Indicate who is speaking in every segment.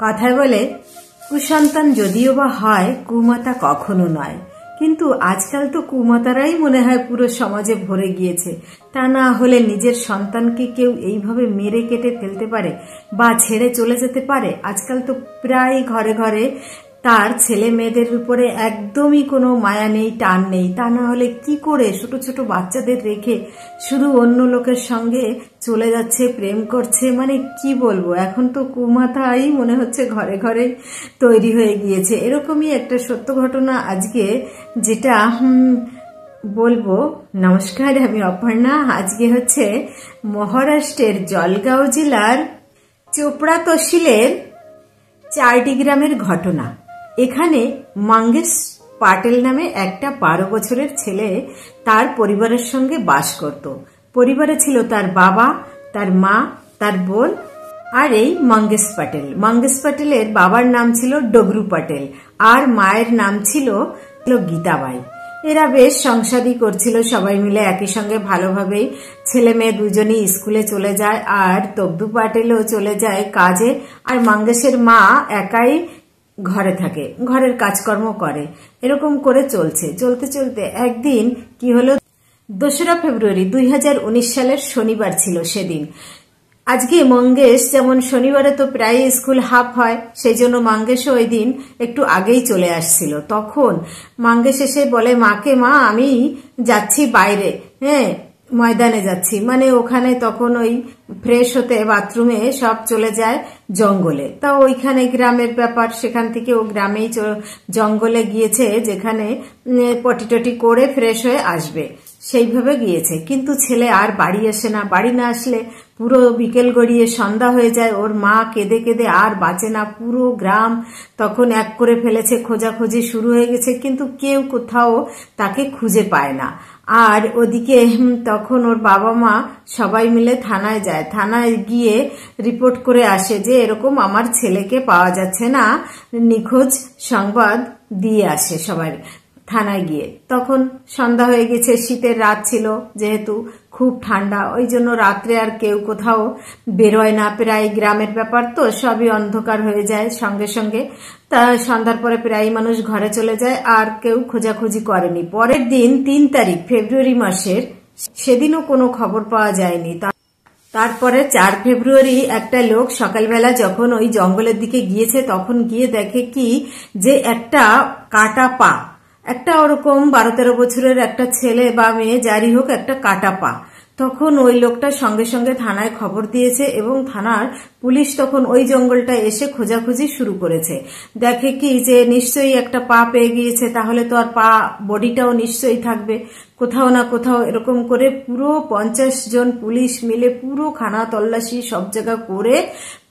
Speaker 1: কথায় বলে কুসন্তান যদিও বা হয় কুমাতা কখনো নয়, কিন্তু আজকাল তো কুমাতারাই মনে হয় পুরো সমাজে ভরে গিয়েছে। তা না হলে নিজের সন্তানকে কেউ এইভাবে মেরে কেটে ফেলতে পারে বা ছেড়ে চলে যেতে পারে? আজকাল তো প্রায় ঘরে ঘরে তার ছেলে মেয়েদের উপরে একদমই কোনো মায়া নেই, টান নেই। তা না হলে কি করে ছোট ছোট বাচ্চাদের রেখে শুধু অন্য লোকের সঙ্গে চলে যাচ্ছে, প্রেম করছে? মানে কি বলবো, এখন তো কুমাতাই মনে হচ্ছে ঘরে ঘরে তৈরি হয়ে গিয়েছে। এরকমই একটা সত্য ঘটনা আজকে যেটা বলবো। নমস্কার, আমি অপর্ণা। আজকে হচ্ছে মহারাষ্ট্রের জলগাঁও জেলার চোপড়া তহসিলের 4টি গ্রামের ঘটনা। এখানে মঙ্গেশ পাটেল নামে একটা 12 বছরের ছেলে তার পরিবারের সঙ্গে বাস করত। পরিবারে ছিল তার বাবা, তার মা, তার বোন আর এই মঙ্গেশ পাটেল। মঙ্গেশ পাটেলের বাবার নাম ছিল ডগরু পাটেল আর মায়ের নাম ছিল গীতাবাই। এরা বেশ সংসারই করছিল সবাই মিলে একই সঙ্গে ভালোভাবেই। ছেলে মেয়ে দুজনই স্কুলে চলে যায় আর তগদু পাটেলও চলে যায় কাজে, আর মঙ্গেশের মা একাই ঘরে থাকে, ঘরের কাজকর্ম করে। এরকম করে চলতে চলতে একদিন কি হলো, 2রা ফেব্রুয়ারি 2019 সালের শনিবার ছিল সেদিন। আজকে মঙ্গেশ যেমন শনিবারে তো প্রায় স্কুল হাফ হয়, সেই জন্য মঙ্গেশও ওই দিন একটু আগেই চলে আসছিল। তখন মঙ্গেশ এসে বলে মাকে, মা আমি যাচ্ছি বাইরে, ময়দানে যাচ্ছি। মানে ওখানে তখন ওই ফ্রেশ হতে বাথরুমে সব চলে যায় জঙ্গলে। তা ওইখানে গ্রামের ব্যাপার, সেখান থেকে ও গ্রামেই জঙ্গলে গিয়েছে, যেখানে পটি টটি করে ফ্রেশ হয়ে আসবে, সেইভাবে গিয়েছে। কিন্তু ছেলে আর বাড়ি আসে না। বাড়ি না আসলে পুরো বিকেল গড়িয়ে সন্ধ্যা হয়ে যায়। ওর মা কেঁদে কেঁদে আর বাঁচে না। পুরো গ্রাম তখন এক করে ফেলেছে, খোঁজাখুঁজি শুরু হয়ে গেছে, কিন্তু কেউ কোথাও তাকে খুঁজে পায় না। আর ওদিকে তখন ওর বাবা মা সবাই মিলে থানায় যায়। থানায় গিয়ে রিপোর্ট করে আসে যে এরকম আমার ছেলেকে পাওয়া যাচ্ছে না, নিখোঁজ সংবাদ দিয়ে আসে সবাই থানায় গিয়ে। তখন সন্ধ্যা হয়ে গেছে, শীতের রাত ছিল, যেহেতু খুব ঠান্ডা, ওই জন্য রাত্রে আর কেউ কোথাও বেরোয় না। প্রায় গ্রামের ব্যাপার তো সবই অন্ধকার হয়ে যায় সঙ্গে সঙ্গে। তা সন্ধ্যার পরে প্রায় মানুষ ঘরে চলে যায়, আর কেউ খোঁজাখুঁজি করেনি। পরের দিন 3 তারিখ ফেব্রুয়ারি মাসের, সেদিনও কোনো খবর পাওয়া যায়নি। তারপরে 4 ফেব্রুয়ারি একটা লোক সকালবেলা যখন ওই জঙ্গলের দিকে গিয়েছে, তখন গিয়ে দেখে কি যে একটা কাটা পা, একটা ওরকম 12-13 বছরের একটা ছেলে বা মেয়ে যারই হোক, একটা কাটা পা। তখন ওই লোকটা সঙ্গে সঙ্গে থানায় খবর দিয়েছে এবং থানার পুলিশ তখন ওই জঙ্গলটা এসে খোঁজাখুঁজি শুরু করেছে। দেখে কি যে নিশ্চয়ই একটা পা পেয়ে গিয়েছে, তাহলে তো আর পা বডিটাও নিশ্চয়ই থাকবে কোথাও না কোথাও। এরকম করে পুরো 50 জন পুলিশ মিলে পুরো খানা তল্লাশি সব জায়গা করে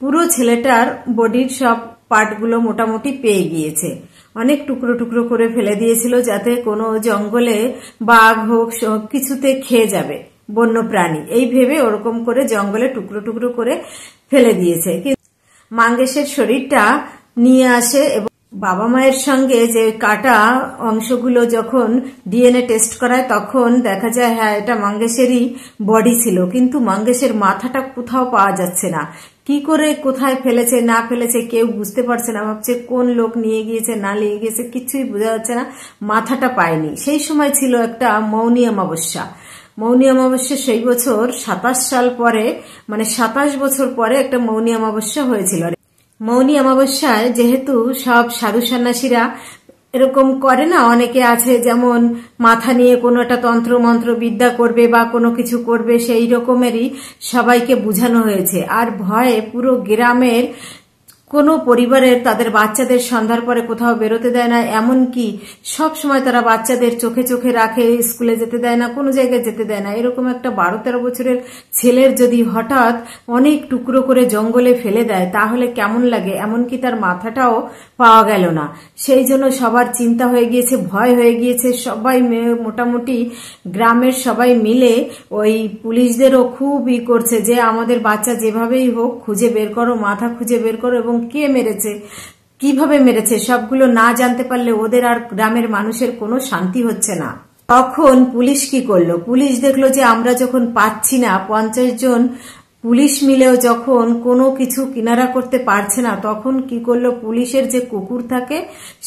Speaker 1: পুরো ছেলেটার বডির সব পার্টগুলো মোটামুটি পেয়ে গিয়েছে। অনেক টুকরো টুকরো করে ফেলে দিয়েছিল, যাতে কোনো জঙ্গলে বাঘ হোক কিছুতে খেয়ে যাবে, বন্য প্রাণী, এই ভেবে ওরকম করে জঙ্গলে টুকরো টুকরো করে ফেলে দিয়েছে। মঙ্গেশের শরীরটা নিয়ে আসে এবং বাবা মায়ের সঙ্গে যে কাটা অংশগুলো যখন ডিএনএ টেস্ট করায়, তখন দেখা যায় হ্যাঁ এটা মঙ্গেশেরই বডি ছিল। কিন্তু মঙ্গেশের মাথাটা কোথাও পাওয়া যাচ্ছে না। কি করে কোথায় ফেলেছে না ফেলেছে কেউ বুঝতে পারছে না। ভাবছে কোন লোক নিয়ে গিয়েছে না নিয়ে গিয়েছে, কিছুই বোঝা যাচ্ছে না। মাথাটা পায়নি। সেই সময় ছিল একটা মৌনী অমাবস্যা। মৌনী অমাবস্যা সেই বছর 27 সাল পরে, মানে 27 বছর পরে একটা মৌনী অমাবস্যা হয়েছিল। মৌনী অমাবস্যায় যেহেতু সব সাধু সন্ন্যাসীরা এরকম করে না, অনেকে আছে যেমন মাথা নিয়ে কোনো একটা তন্ত্র মন্ত্র বিদ্যা করবে বা কোনো কিছু করবে, সেই রকমেরই সবাইকে বুঝানো হয়েছে। আর ভয়ে পুরো গ্রামের কোনো পরিবারের তাদের বাচ্চাদের সন্ধ্যার পরে কোথাও বেরোতে দেয় না। এমনকি সব সময় তারা বাচ্চাদের চোখে চোখে রাখে, স্কুলে যেতে দেয় না, কোনো জায়গায় যেতে দেয় না। এরকম একটা 12-13 বছরের ছেলের যদি হঠাৎ অনেক টুকরো করে জঙ্গলে ফেলে দেয় তাহলে কেমন লাগে। এমনকি তার মাথাটাও পাওয়া গেল না। সেই জন্য সবার চিন্তা হয়ে গিয়েছে, ভয় হয়ে গিয়েছে। সবাই মোটামুটি গ্রামের সবাই মিলে ওই পুলিশদেরও খুব করছে যে আমাদের বাচ্চা যেভাবেই হোক খুঁজে বের করো, মাথা খুঁজে বের করো, এবং কে মেরেছে, কিভাবে মেরেছে, সবগুলো না জানতে পারলে ওদের আর গ্রামের মানুষের কোনো শান্তি হচ্ছে না। তখন পুলিশ কি করলো, পুলিশ দেখলো যে আমরা যখন পাচ্ছি না, 50 জন পুলিশ মিলেও যখন কোনো কিছু কিনারা করতে পারছে না, তখন কি করলো, পুলিশের যে কুকুর থাকে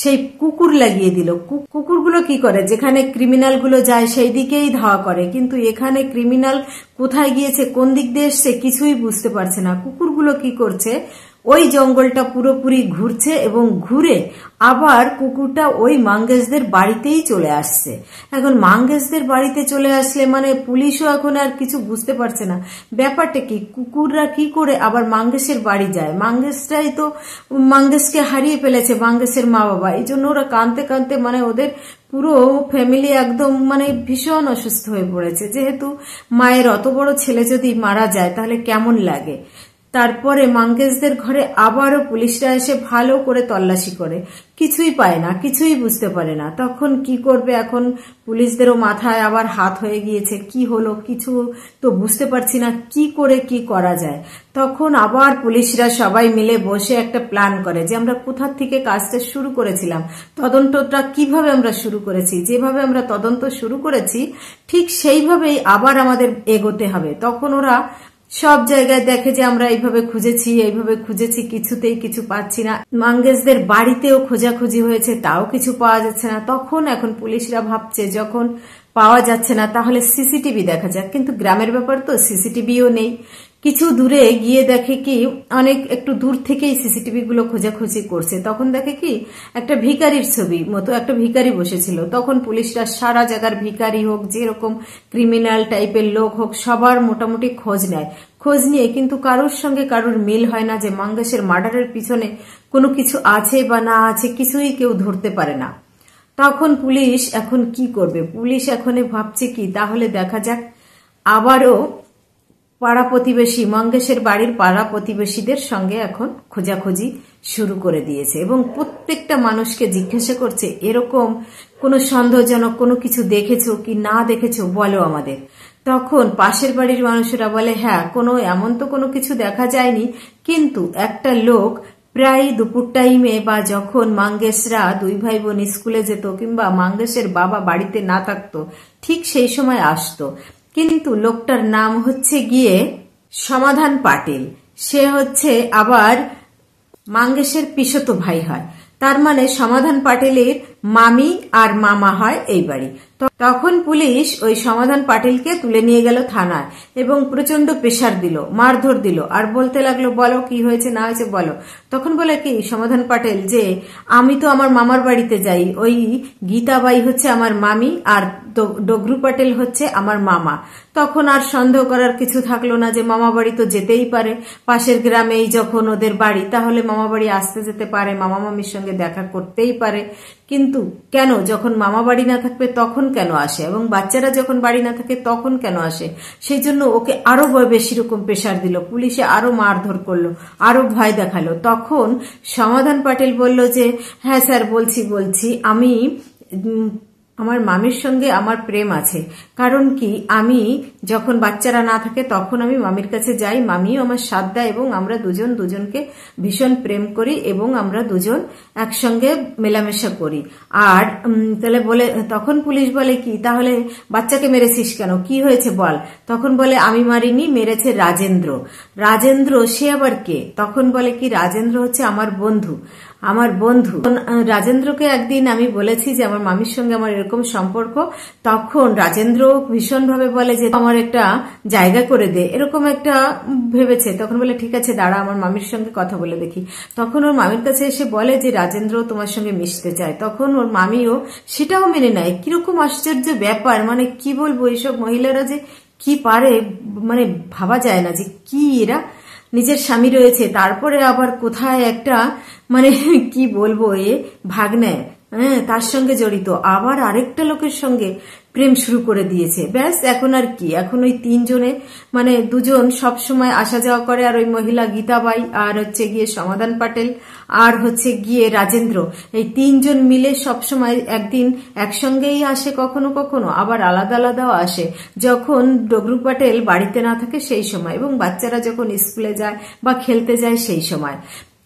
Speaker 1: সেই কুকুর লাগিয়ে দিল। কুকুরগুলো কি করে, যেখানে ক্রিমিনাল গুলো যায় সেই দিকেই ধাওয়া করে, কিন্তু এখানে ক্রিমিনাল কোথায় গিয়েছে, কোন দিক দিয়ে এসছে কিছুই বুঝতে পারছে না। কুকুরগুলো কি করছে, ওই জঙ্গলটা পুরোপুরি ঘুরছে এবং ঘুরে আবার কুকুরটা ওই মাঙ্গেশদের বাড়িতেই চলে আসছে। এখন মাঙ্গেশদের বাড়িতে চলে আসলে মানে পুলিশও এখন আর কিছু বুঝতে পারছে না ব্যাপারটা কি, কুকুররা কি করে আবার মাঙ্গেশের বাড়ি যায়। মাঙ্গেশরাই তো মাঙ্গেশকে হারিয়ে ফেলেছে, মাঙ্গেশের মা বাবা, এই জন্য ওরা কাঁদতে কাঁদতে মানে ওদের পুরো ফ্যামিলি একদম মানে ভীষণ অসুস্থ হয়ে পড়েছে। যেহেতু মায়ের অত বড় ছেলে যদি মারা যায় তাহলে কেমন লাগে। তারপরে মাঙ্গেশদের ঘরে আবারও পুলিশরা এসে ভালো করে তল্লাশি করে, কিছুই পায় না, কিছুই বুঝতে পারে না। তখন কি করবে, এখন পুলিশদেরও মাথায় আবার হাত হয়ে গিয়েছে, কি হলো কিছু তো বুঝতে পারছি না, কি করে কি করা যায়। তখন আবার পুলিশরা সবাই মিলে বসে একটা প্ল্যান করে যে আমরা কোথা থেকে কাজটা শুরু করেছিলাম, তদন্তটা কিভাবে আমরা শুরু করেছি, যেভাবে আমরা তদন্ত শুরু করেছি ঠিক সেইভাবেই আবার আমাদের এগোতে হবে। তখন ওরা সব জায়গায় দেখে যে আমরা এইভাবে খুঁজেছি, কিছুতেই কিছু পাচ্ছি না। মাঙ্গেশদের বাড়িতেও খোঁজাখুঁজি হয়েছে, তাও কিছু পাওয়া যাচ্ছে না। তখন এখন পুলিশরা ভাবছে যখন পাওয়া যাচ্ছে না তাহলে সিসিটিভি দেখা যাক, কিন্তু গ্রামের ব্যাপার তো সিসিটিভিও নেই। কিছু দূরে গিয়ে দেখে কি, অনেক একটু দূর থেকেই সিসিটিভি গুলো খোঁজাখুঁজি করছে, তখন দেখে কি একটা ভিখারির ছবি মতো একটা ভিখারি বসেছিল। তখন পুলিশরা সারা জায়গার ভিখারি হোক, যেরকম ক্রিমিনাল টাইপের লোক হোক, সবার মোটামুটি খোঁজ নেয়। খোঁজ নিয়ে কিন্তু কারোর সঙ্গে কারোর মিল হয় না যে মাঙ্গেশের মার্ডারের পিছনে কোনো কিছু আছে বা না আছে, কিছুই কেউ ধরতে পারে না। তখন পুলিশ এখন কি করবে, পুলিশ এখন ভাবছে কি তাহলে দেখা যাক আবারও পাড়া প্রতিবেশী, মাঙ্গেশের বাড়ির পাড়া প্রতিবেশীদের সঙ্গে এখন খোঁজাখুঁজি শুরু করে দিয়েছে এবং প্রত্যেকটা মানুষকে জিজ্ঞাসা করছে এরকম কোনো সন্দেহজনক কোনো কিছু দেখেছো কি না দেখেছো বলো আমাদের। তখন পাশের বাড়ির মানুষেরা বলে হ্যাঁ, এমন তো কোনো কিছু দেখা যায়নি, কিন্তু একটা লোক প্রায় দুপুর টাইমে বা যখন মাঙ্গেশরা দুই ভাই বোন স্কুলে যেত কিংবা মাঙ্গেশের বাবা বাড়িতে না থাকতো ঠিক সেই সময় আসতো। কিন্তু লোকটার নাম হচ্ছে গিয়ে সমাধান পাটিল। সে হচ্ছে আবার মাঙ্গেশের পিসতো ভাই হয়, তার মানে সমাধান পাটিলের মামি আর মামা হয় এই বাড়ি। তখন পুলিশ ওই সমাধান পাটিলকে তুলে নিয়ে গেল থানায় এবং প্রচন্ড প্রেসার দিল, মারধর দিল, আর বলতে লাগলো বলো কি হয়েছে না হয়েছে বলো। তখন বলে কি সমাধান পাটিল যে আমি তো আমার মামার বাড়িতে যাই, ওই গীতাবাই হচ্ছে আমার মামি আর ডগরু পাটিল হচ্ছে আমার মামা। তখন আর সন্দেহ করার কিছু থাকলো না যে মামা বাড়ি তো যেতেই পারে, পাশের গ্রামেই যখন ওদের বাড়ি তাহলে মামা বাড়ি আসতে যেতে পারে, মামা মামির সঙ্গে দেখা করতেই পারে। কিন্তু কেন, যখন মামা বাড়ি না থাকবে তখন কেন আসে, এবং বাচ্চারা যখন বাড়ি না থাকে তখন কেন আসে। সেই জন্য ওকে আরো বেশি রকম প্রেসার দিল, পুলিশে আরো মারধর করলো, আরো ভয় দেখালো। তখন সমাধান পাটিল বলল যে হ্যাঁ স্যার বলছি আমি আমার মামির সঙ্গে আমার প্রেম আছে। কারণ কি, আমি যখন বাচ্চারা না থাকে তখন আমি মামির কাছে যাই, মামিও আমার সাথ দেয় এবং আমরা দুজনকে ভীষণ প্রেম করি এবং আমরা দুজন একসঙ্গে মেলামেশা করি। আর তাহলে বলে তখন পুলিশ বলে কি তাহলে বাচ্চাকে মেরেছিস কেন, কি হয়েছে বল। তখন বলে আমি মারিনি, মেরেছে রাজেন্দ্র। সে আবার কে? তখন বলে কি রাজেন্দ্র হচ্ছে আমার বন্ধু। রাজেন্দ্রকে একদিন আমি বলেছি যে আমার মামির সঙ্গে আমার এরকম সম্পর্ক, তখন রাজেন্দ্র ভীষণ ভাবে বলে যে আমার একটা জায়গা করে দে, এরকম একটা ভেবেছে। তখন বলে ঠিক আছে দাঁড়া আমার মামির সঙ্গে কথা বলে দেখি। তখন ওর মামির কাছে এসে বলে যে রাজেন্দ্র তোমার সঙ্গে মিশতে চায়। তখন ওর মামিও সেটাও মেনে নেয়। কিরকম আশ্চর্য ব্যাপার, মানে কি বলবো, এইসব মহিলারা যে কি পারে, মানে ভাবা যায় না যে কি এরা, নিজের স্বামী রয়েছে তারপরে আবার কোথায় একটা মানে কি বলবো ভাগ্নে তার সঙ্গে জড়িত, আবার আরেকটা লোকের সঙ্গে প্রেম শুরু করে দিয়েছে। ব্যাস এখন আর কি, এখন ওই তিনজনে মানে দুজন সব সময় আসা যাওয়া করে, আর ওই মহিলা গীতাবাই আর হচ্ছে গিয়ে সমাধান পাটিল আর হচ্ছে গিয়ে রাজেন্দ্র, এই তিনজন মিলে সব সময় একদিন একসঙ্গেই আসে, কখনো কখনো আবার আলাদা আলাদাও আসে যখন ডগরু পাটিল বাড়িতে না থাকে সেই সময়, এবং বাচ্চারা যখন স্কুলে যায় বা খেলতে যায় সেই সময়।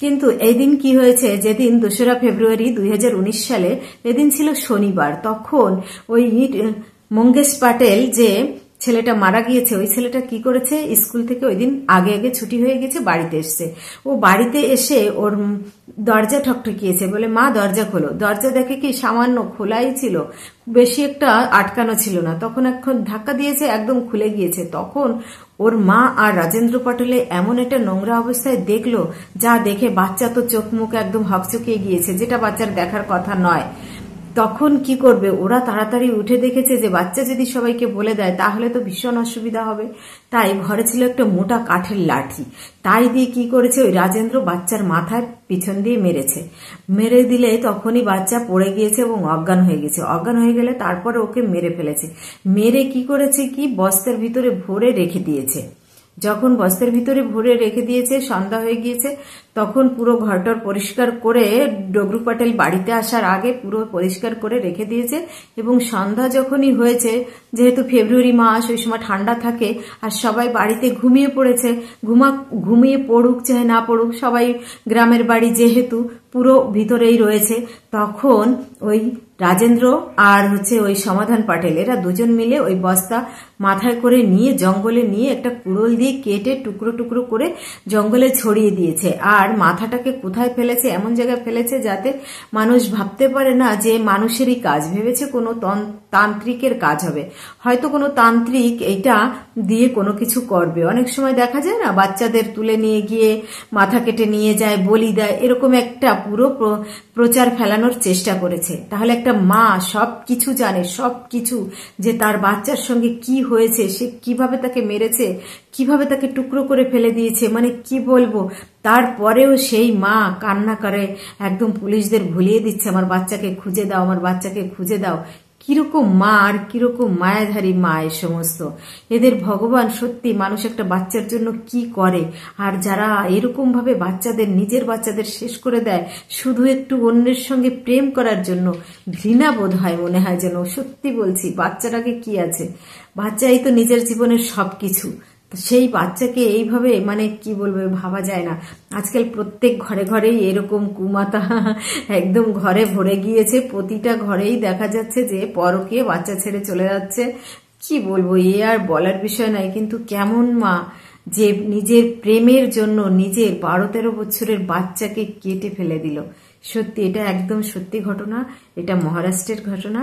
Speaker 1: কিন্তু এই দিন কি হয়েছে, যেদিন 2রা ফেব্রুয়ারি 2019 সালে, এদিন ছিল শনিবার। তখন ওই মঙ্গেশ পাটিল যে ছেলেটা মারা গিয়েছে, ওই ছেলেটা কি করেছে, স্কুল থেকে ওই দিন আগে আগে ছুটি হয়ে গেছে, বাড়িতে এসছে। ও বাড়িতে এসে ওর দরজা ঠকঠকিয়েছে, বলে মা দরজা খোলো। দরজা দেখে কি সামান্য খোলাই ছিল, বেশি একটা আটকানো ছিল না। তখন এখন ধাক্কা দিয়েছে, একদম খুলে গিয়েছে। তখন ওর মা আর রাজেন্দ্র পাটলে এমন একটা নোংরা অবস্থায় দেখলো, যা দেখে বাচ্চা তো চোখ মুখ একদম হকচকিয়ে গিয়েছে, যেটা বাচ্চার দেখার কথা নয়। তখন কি করবে, ওরা তাড়াতাড়ি উঠে দেখেছে যে বাচ্চা যদি সবাইকে বলে দেয় তাহলে তো ভীষণ অসুবিধা হবে। তাই ঘরে ছিল একটা মোটা কাঠের লাঠি, তাই দিয়ে কি করেছে, ওই রাজেন্দ্র বাচ্চার মাথায় পিছন দিয়ে মেরেছে। মেরে দিলে তখনই বাচ্চা পড়ে গিয়েছে এবং অজ্ঞান হয়ে গেছে। অজ্ঞান হয়ে গেলে তারপরে ওকে মেরে ফেলেছে। মেরে কি করেছে, কি বস্তার ভিতরে ভরে রেখে দিয়েছে। যখন বস্তার ভিতরে ভরে রেখে দিয়েছে, সন্ধ্যা হয়ে গিয়েছে, তখন পুরো ঘরটর পরিষ্কার করে ডগরু পাটেল বাড়িতে আসার আগে পুরো পরিষ্কার করে রেখে দিয়েছে। এবং সন্ধ্যা যখনই হয়েছে, যেহেতু ফেব্রুয়ারি মাস, ওই সময় ঠান্ডা থাকে আর সবাই বাড়িতে ঘুমিয়ে পড়েছে, ঘুমিয়ে পড়ুক চাহে না পড়ুক, সবাই গ্রামের বাড়ি যেহেতু পুরো ভিতরেই রয়েছে, তখন ওই রাজেন্দ্র আর ওই সমাধান পাটেল এরা দুজন মিলে ওই বস্তা মাথায় করে নিয়ে জঙ্গলে নিয়ে একটা কুড়োল দিয়ে কেটে টুকরো টুকরো করে জঙ্গলে ছড়িয়ে দিয়েছে। আর মাথাটাকে কোথায় ফেলেছে, এমন জায়গায় ফেলেছে যাতে মানুষ ভাবতে পারে না যে মানুষেরই কাজ, ভেবেছে কোনো তান্ত্রিকের কাজ হবে, হয়তো কোনো তান্ত্রিক এইটা দিয়ে কোনো কিছু করবে। অনেক সময় দেখা যায় না, বাচ্চাদের তুলে নিয়ে গিয়ে মাথা কেটে নিয়ে যায়, বলি দেয়, এরকম একটা পুরো প্রচার ফেলানোর চেষ্টা করেছে। তাহলে একটা মা সব কিছু জানে, সব কিছু, যে তার বাচ্চার সঙ্গে কি হয়েছে, সে কিভাবে তাকে মেরেছে, কিভাবে তাকে টুকরো করে ফেলে দিয়েছে, মানে কি বলবো। তারপরেও সেই মা কান্না করে একদম পুলিশদের ভুলিয়ে দিচ্ছে, আমার বাচ্চাকে খুঁজে দাও, আমার বাচ্চাকে খুঁজে দাও। কিরকম মা আর কিরকম মায়াধারী মা এ সমস্ত। এদের ভগবান সত্যি, মানুষ একটা বাচ্চার জন্য কি করে। আর যারা এরকম ভাবে বাচ্চাদের, নিজের বাচ্চাদের শেষ করে দেয় শুধু একটু অন্যের সঙ্গে প্রেম করার জন্য, ঘৃণা বোধ হয়, মনে হয় যেন। সত্যি বলছি, বাচ্চাটাকে কি আছে, বাচ্চাই তো নিজের জীবনের সবকিছু। সেই বাচ্চাকে এইভাবে, মানে কি বলবো, ভাবা যায় না। আজকাল প্রত্যেক ঘরে ঘরেই এরকম কুমাতা একদম ঘরে ভরে গিয়েছে। প্রতিটা ঘরেই দেখা যাচ্ছে যে পরকে বাচ্চা ছেড়ে চলে যাচ্ছে। কি বলবো, এ আর বলার বিষয় নয়। কিন্তু কেমন মা যে নিজের প্রেমের জন্য নিজের 12-13 বছরের বাচ্চাকে কেটে ফেলে দিল। সত্যি, এটা একদম সত্যি ঘটনা, এটা মহারাষ্ট্রের ঘটনা।